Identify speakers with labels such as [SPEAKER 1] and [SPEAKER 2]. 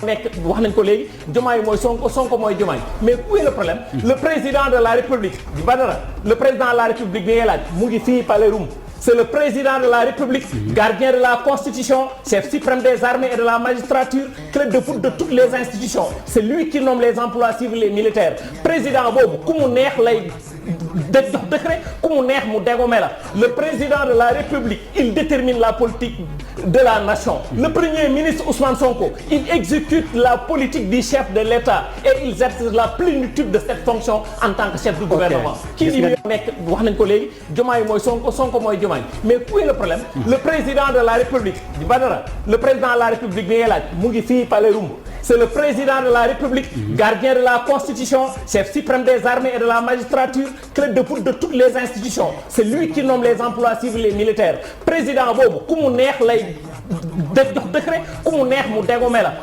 [SPEAKER 1] nekk wax nañ ko léegi Diomaye mooy Sonko Sonko mooy Diomaye mais où est le problème le président de la République Badara le président de la République bi ngay laaj mu ngi fii Palais Roum c'est le président de la République gardien de la Constitution chef suprême des armées et de la magistrature clé de voûte de toutes les institutions c'est lui qui nomme les emplois civils et militaires président boobu ku mu neex lay jox décret ku mu neex mu dégommer la le président de la République il détermine la politique de la nation le premier ministre Ousmane Sonko il exécute la politique du chef de l'État et il exerce la plénitude de cette fonction en tant que chef du gouvernement kii di nekk wax nañ ko léegi Diomaye mooy Sonko Sonko mooy Diomaye mais où est le problème le président de la République Badara le président de la République bi ngay laaj mu ngi fii Palais Roum c'est le président de la République gardien de la Constitution chef suprême des armées et de la magistrature clé de voûte de toutes les institutions c'est lui qui nomme les emplois civils et militaires président boobu ku mu neex lay jox décret ku mu neex mu dégommer la